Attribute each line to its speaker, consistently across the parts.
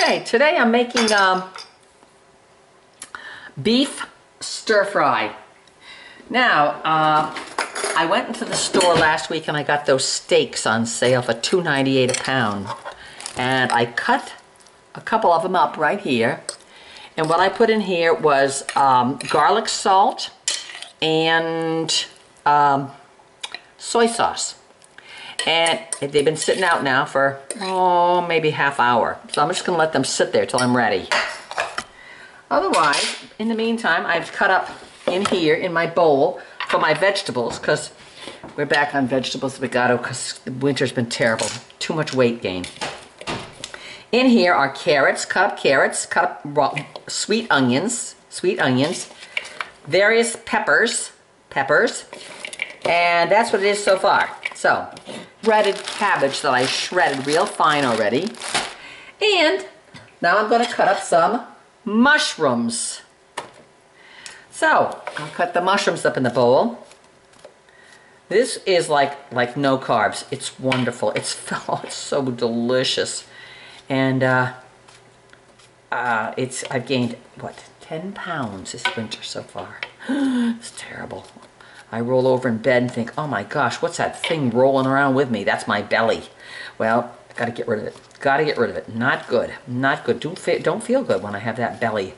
Speaker 1: Okay, today I'm making beef stir fry. Now, I went into the store last week and I got those steaks on sale for $2.98 a pound. And I cut a couple of them up right here. And what I put in here was garlic salt and soy sauce. And they've been sitting out now for, maybe half hour. So I'm just going to let them sit there till I'm ready. Otherwise, in the meantime, I've cut up in here in my bowl for my vegetables, because we're back on vegetables legato because the winter's been terrible. Too much weight gain. In here are carrots, cut up raw, sweet onions, various peppers, and that's what it is so far. So, shredded cabbage that I shredded real fine already. And now I'm going to cut up some mushrooms. So, I'll cut the mushrooms up in the bowl. This is like no carbs. It's wonderful. It's so delicious. And I've gained, what, 10 pounds this winter so far. It's terrible. I roll over in bed and think, oh my gosh, what's that thing rolling around with me? That's my belly. Well, gotta get rid of it. Gotta get rid of it. Not good. Not good. Don't feel good when I have that belly.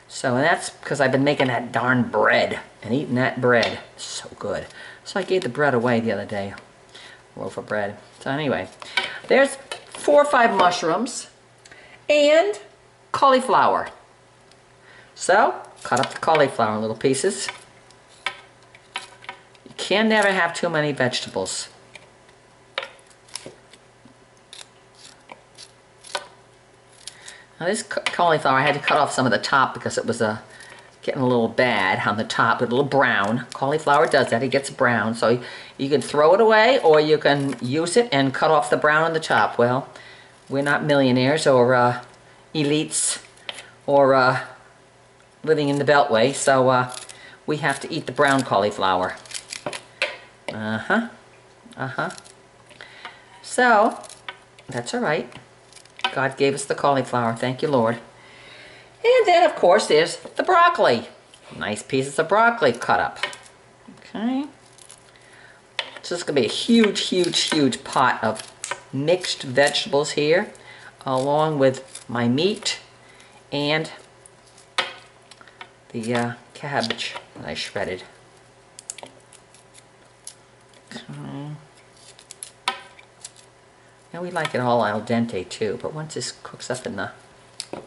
Speaker 1: So, and that's because I've been making that darn bread and eating that bread. So good. So I gave the bread away the other day. A loaf of bread. So anyway, there's 4 or 5 mushrooms and cauliflower. So, cut up the cauliflower in little pieces. You can never have too many vegetables. Now this cauliflower, I had to cut off some of the top because it was getting a little bad on the top, a little brown. Cauliflower does that, it gets brown. So you can throw it away or you can use it and cut off the brown on the top. Well, we're not millionaires or elites or living in the Beltway, so we have to eat the brown cauliflower. So, that's all right. God gave us the cauliflower, thank you, Lord. And then, of course, there's the broccoli. Nice pieces of broccoli cut up. Okay. So this is going to be a huge pot of mixed vegetables here, along with my meat and the cabbage that I shredded. Okay. And we like it all al dente too, but once this cooks up in the... Don't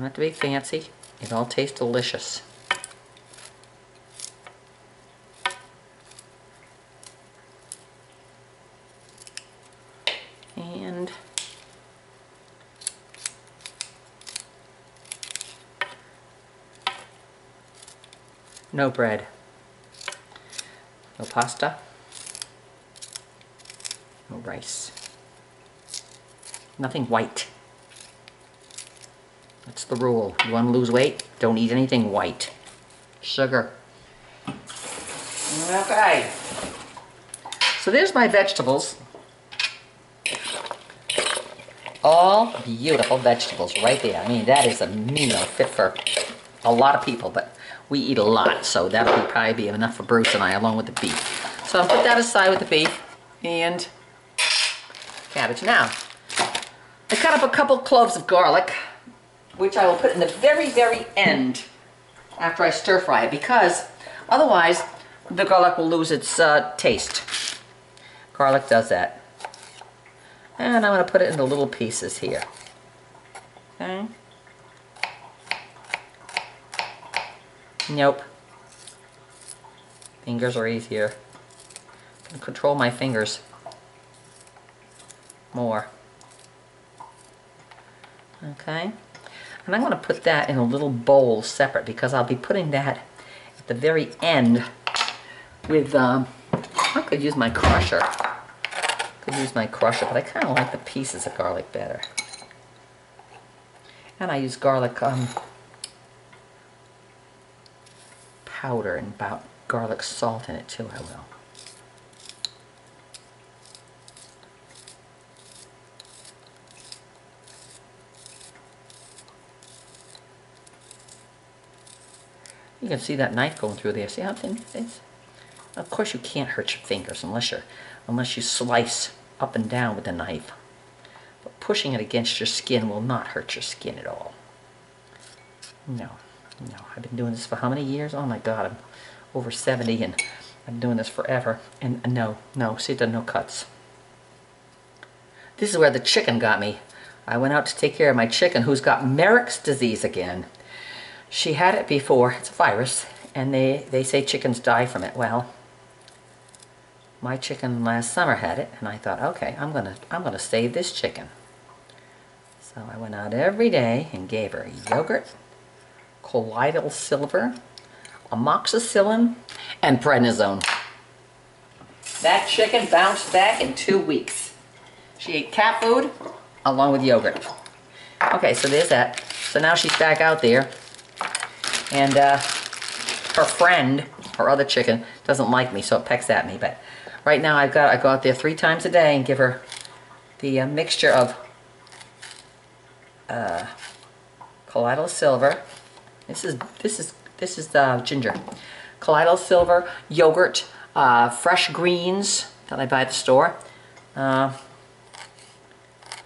Speaker 1: have to be fancy. It all tastes delicious. And no bread. No pasta. No rice. Nothing white. That's the rule. You want to lose weight? Don't eat anything white. Sugar. Okay. So there's my vegetables. All beautiful vegetables right there. I mean, that is a meal fit for a lot of people, but we eat a lot, so that would probably be enough for Bruce and I, along with the beef. So I'll put that aside with the beef and cabbage. Now, I cut up a couple cloves of garlic, which I will put in the very end after I stir fry it, because otherwise the garlic will lose its taste. Garlic does that. And I'm going to put it into little pieces here. Okay. Nope. Fingers are easier. I can control my fingers more. Okay. And I'm going to put that in a little bowl separate, because I'll be putting that at the very end with, I could use my crusher. But I kind of like the pieces of garlic better. And I use garlic powder and about garlic salt in it too, I will. You can see that knife going through there. See how thin it is? Of course you can't hurt your fingers unless you slice up and down with a knife. But pushing it against your skin will not hurt your skin at all. No. I've been doing this for how many years? Oh my God, I'm over 70 and I've been doing this forever. And no, see, there are no cuts. This is where the chicken got me. I went out to take care of my chicken who's got Merrick's disease again. She had it before. It's a virus, and they say chickens die from it. Well, my chicken last summer had it, and I thought, okay, I'm gonna save this chicken. So I went out every day and gave her yogurt, colloidal silver, amoxicillin, and prednisone. That chicken bounced back in 2 weeks. She ate cat food along with yogurt. Okay, so there's that. So now she's back out there. And her friend, her other chicken, doesn't like me, so it pecks at me. But right now I go out there 3 times a day and give her the mixture of colloidal silver. This is ginger. Colloidal silver, yogurt, fresh greens that I buy at the store,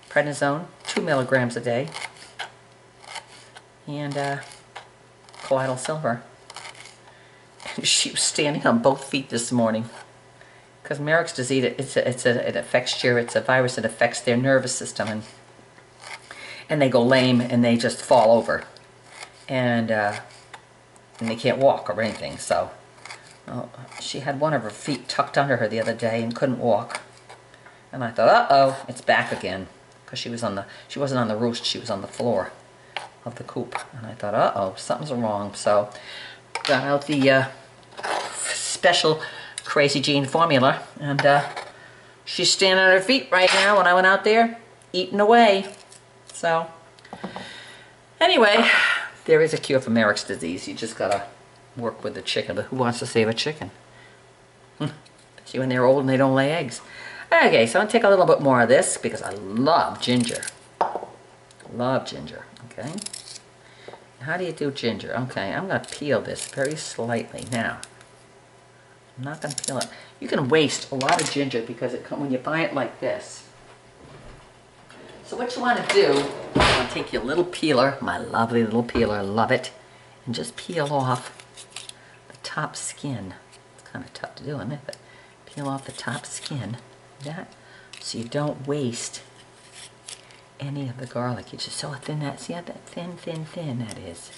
Speaker 1: prednisone, 2 milligrams a day, and colloidal silver. And she was standing on both feet this morning because Merrick's disease, it affects it's a virus that affects their nervous system, and they go lame and they just fall over, and they can't walk or anything. So she had one of her feet tucked under her the other day and couldn't walk, and I thought, uh-oh, it's back again, because she wasn't on the roost, she was on the floor of the coop, and I thought, uh-oh, something's wrong. So got out the special Crazy Jean formula, and she's standing on her feet right now. When I went out there, eating away. So anyway, there is a cure for Merrick's disease. You just gotta work with the chicken. But who wants to save a chicken? Especially when they're old and they don't lay eggs. Okay, so I'm gonna take a little bit more of this because I love ginger. Love ginger. Okay. How do you do ginger? Okay, I'm gonna peel this very slightly now. I'm not gonna peel it. You can waste a lot of ginger because when you buy it like this. So what you want to do, you want to take your little peeler, my lovely little peeler, love it, and just peel off the top skin. It's kind of tough to do, isn't it? But peel off the top skin, that, so you don't waste any of the garlic. You just so thin that, see how that thin that is.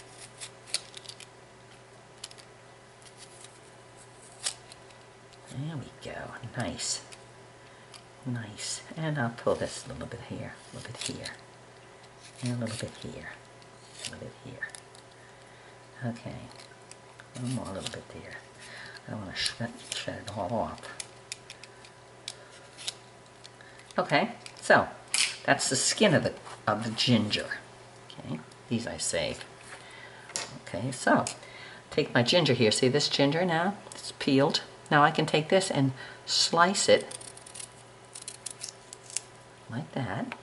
Speaker 1: There we go, nice. Nice. And I'll pull this a little bit here, a little bit here, and a little bit here, a little bit here. Okay. One more, a little bit there. I don't want to shred it all off. Okay, so that's the skin of the ginger. Okay, these I save. Okay, so take my ginger here. See this ginger now? It's peeled. Now I can take this and slice it like that.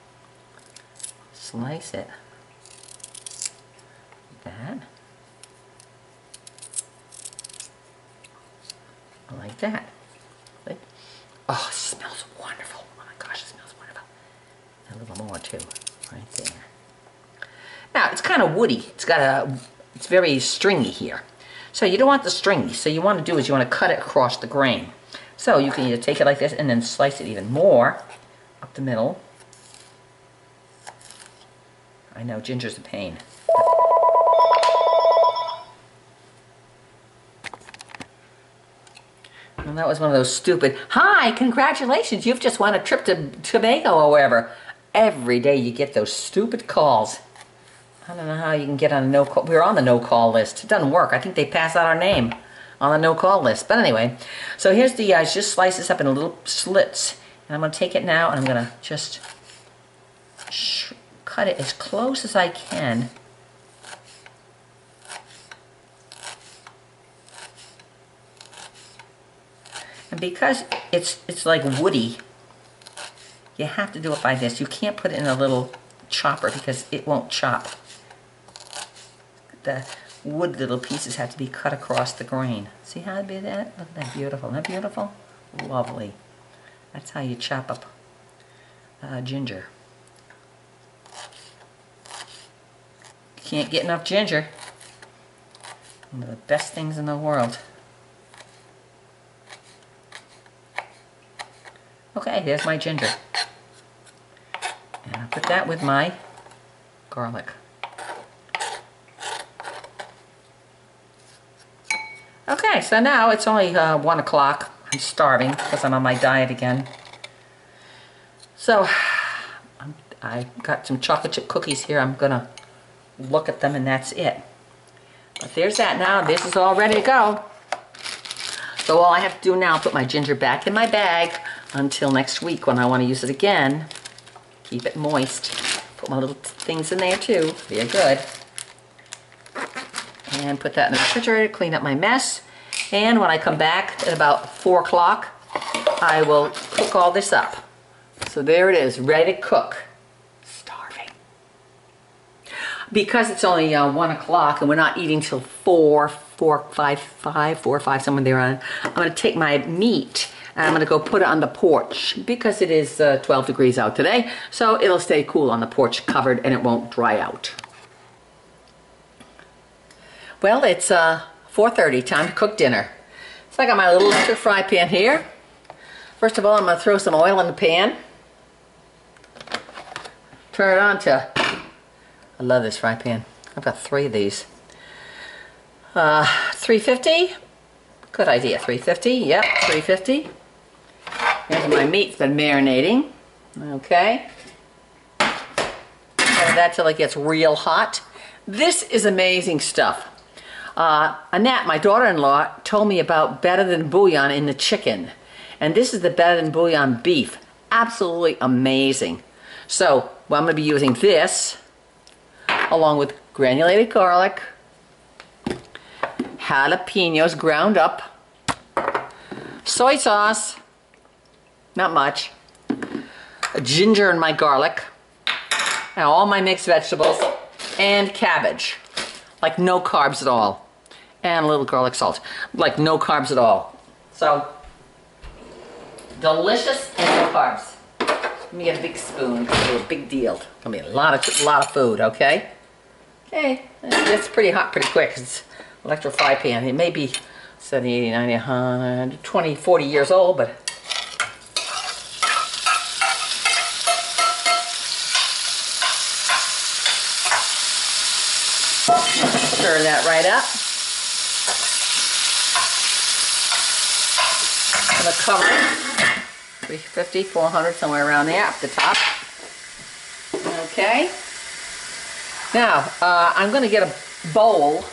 Speaker 1: Slice it like that. Like that. Oh, it smells wonderful. Oh my gosh, it smells wonderful. A little more too, right there. Now, it's kind of woody. It's very stringy here. So you don't want the stringy. So you want to do is you want to cut it across the grain. So you can either take it like this and then slice it even more up the middle. I know, ginger's a pain. And that was one of those stupid, hi, congratulations, you've just won a trip to Tobago or wherever. Every day you get those stupid calls. I don't know how you can get on a no-call. We're on the no-call list. It doesn't work. I think they pass out our name on the no-call list. But anyway, so here's the, just slice this up in little slits. And I'm going to take it now and I'm going to just cut it as close as I can. And because it's like woody, you have to do it by this. You can't put it in a little chopper because it won't chop. wood little pieces have to be cut across the grain. See how it be that? Look at that, beautiful. Isn't that beautiful? Lovely. That's how you chop up ginger. Can't get enough ginger. One of the best things in the world. Okay, there's my ginger. And I'll put that with my garlic. Okay, so now it's only 1 o'clock. I'm starving because I'm on my diet again. So, I got some chocolate chip cookies here. I'm gonna look at them and that's it. But there's that now. This is all ready to go. So all I have to do now is put my ginger back in my bag until next week when I want to use it again. Keep it moist. Put my little things in there too. They're good. And put that in the refrigerator, clean up my mess. And when I come back at about 4 o'clock, I will cook all this up. So there it is, ready to cook. Starving. Because it's only 1 o'clock and we're not eating till 4 or 5, somewhere there on, I'm going to take my meat and I'm going to go put it on the porch because it is 12 degrees out today. So it'll stay cool on the porch, covered, and it won't dry out. Well, it's 4:30, time to cook dinner. So I got my little electric fry pan here. First of all, I'm going to throw some oil in the pan. Turn it on to, I love this fry pan. I've got 3 of these. 350. Good idea, 350. Yep, 350. Here's my meat's been marinating. Okay. Hold that till it gets real hot. This is amazing stuff. Annette, my daughter-in-law, told me about better than bouillon in the chicken. And this is the better than bouillon beef. Absolutely amazing. So, well, I'm going to be using this along with granulated garlic, jalapenos ground up, soy sauce, not much, ginger and my garlic, and all my mixed vegetables, and cabbage. Like no carbs at all. And a little garlic salt. Like no carbs at all. So, delicious and no carbs. Let me get a big spoon. It's a big deal. It's gonna be a lot of food, okay? Okay, it's pretty hot pretty quick. It's electric fry pan. It may be 70, 80, 90, 100, 20, 40 years old, but stir that right up. I'm going to cover it. 350, 400, somewhere around there, up the top. Okay. Now, I'm going to get a bowl,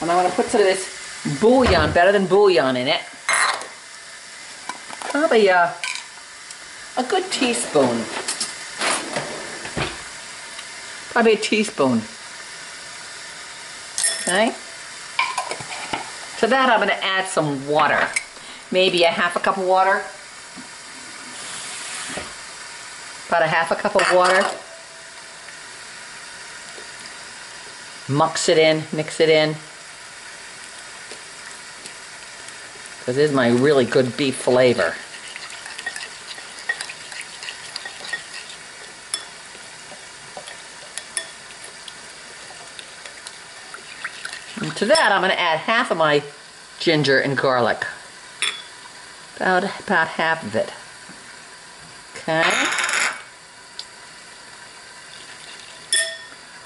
Speaker 1: and I'm going to put some of this bouillon, better than bouillon, in it. Probably a good teaspoon. Probably a teaspoon. Okay. To that, I'm going to add some water. Maybe a half a cup of water. About a half a cup of water. Mix it in. Because this is my really good beef flavor. And to that, I'm going to add half of my ginger and garlic. About half of it. Okay.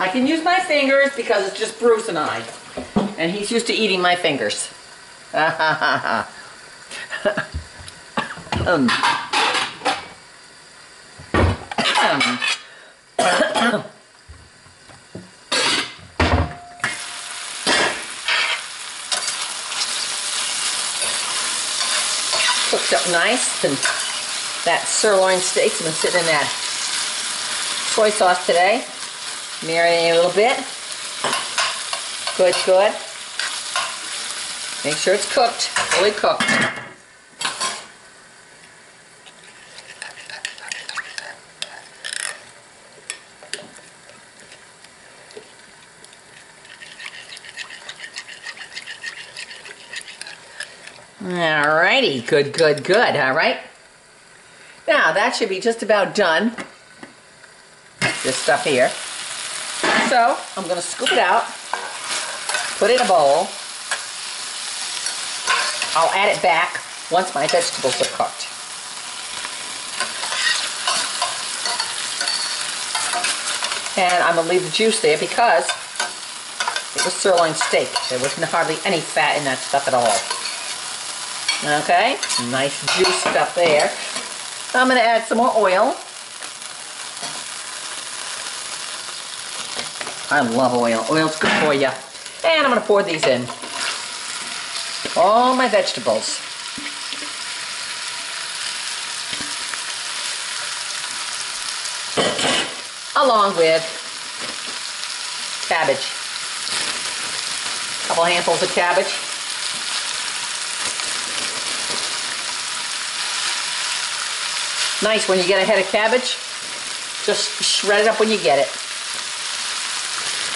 Speaker 1: I can use my fingers because it's just Bruce and I. And he's used to eating my fingers. Cooked up nice, and that sirloin steak's been sitting in that soy sauce today. Marinating a little bit. Good, good. Make sure it's cooked, fully cooked. Alrighty, good, good, good, all right? Now, that should be just about done, this stuff here. So, I'm going to scoop it out, put it in a bowl. I'll add it back once my vegetables are cooked. And I'm going to leave the juice there because it was sirloin steak. There wasn't hardly any fat in that stuff at all. Okay, nice juice stuff there. I'm going to add some more oil. I love oil. Oil's good for you. And I'm going to pour these in. All my vegetables. Along with cabbage. A couple handfuls of cabbage. Nice when you get a head of cabbage. Just shred it up when you get it.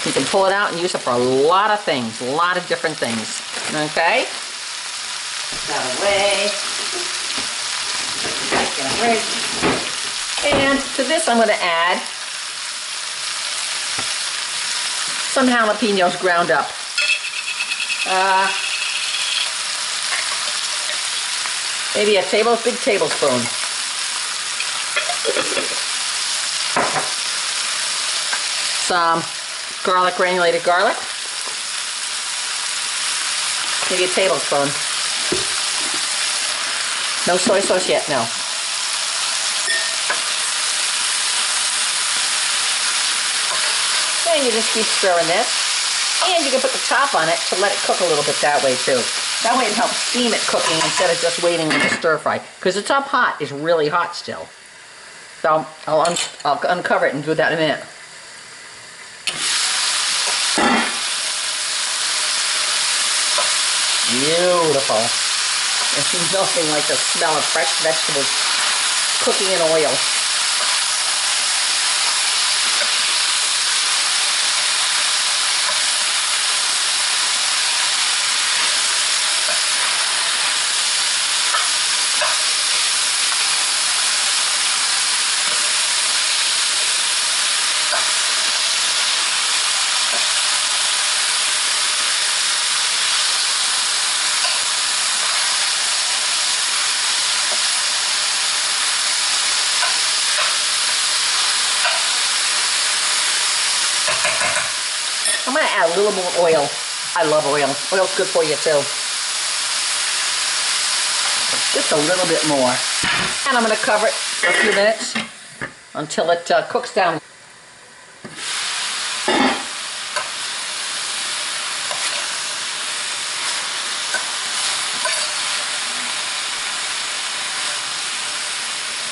Speaker 1: You can pull it out and use it for a lot of things, a lot of different things. Okay? That away. And to this I'm going to add some jalapenos ground up. Maybe a big tablespoon. Some garlic, granulated garlic. Maybe a tablespoon. No soy sauce yet, no. And you just keep stirring this. And you can put the top on it to let it cook a little bit that way too. That way it helps steam it cooking instead of just waiting on the stir fry. Because the top hot is really hot still. So I'll uncover it and do that in a minute. Beautiful. There's nothing like the smell of fresh vegetables cooking in oil. I'm going to add a little more oil. I love oil. Oil's good for you too. Just a little bit more. And I'm going to cover it for a few minutes until it cooks down.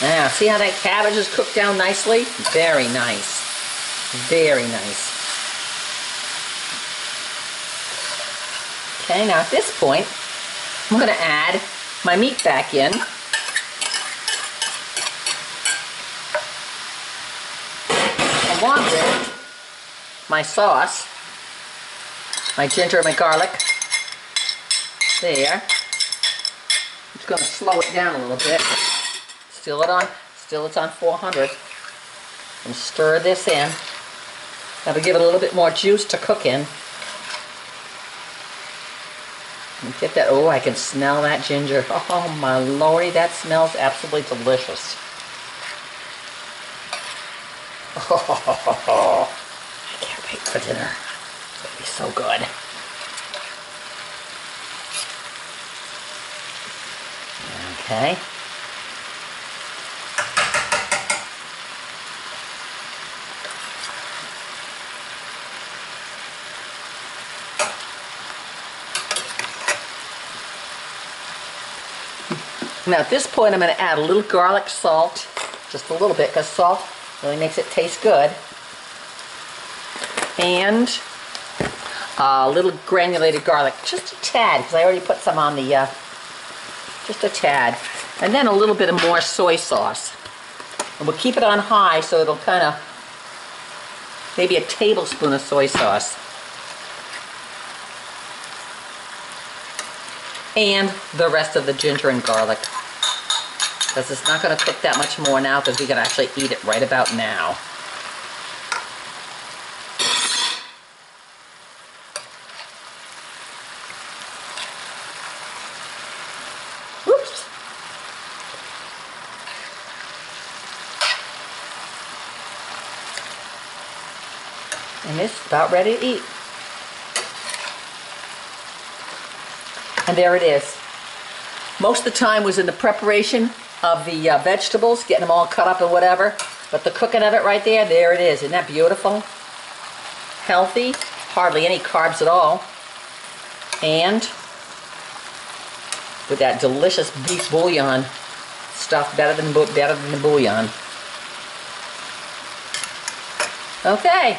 Speaker 1: Now, see how that cabbage is cooked down nicely? Very nice. Very nice. Okay, now at this point, I'm going to add my meat back in. Along with my sauce, my ginger and my garlic. There. I'm just going to slow it down a little bit. Still it's on 400. And stir this in. That'll give it a little bit more juice to cook in. And get that, oh, I can smell that ginger. Oh my lordy, that smells absolutely delicious. Oh, I can't wait for dinner. It's going to be so good. Okay. Now at this point I'm going to add a little garlic salt, just a little bit, because salt really makes it taste good. And a little granulated garlic, just a tad, because I already put some on the, just a tad. And then a little bit of more soy sauce. And we'll keep it on high so it'll kind of, maybe a tablespoon of soy sauce. and the rest of the ginger and garlic. Because it's not going to cook that much more now, because we can actually eat it right about now. Whoops. And it's about ready to eat. And there it is. Most of the time was in the preparation of the vegetables, getting them all cut up and whatever. But the cooking of it right there it is. Isn't that beautiful? Healthy, hardly any carbs at all. And with that delicious beef bouillon stuff, better than the bouillon. Okay.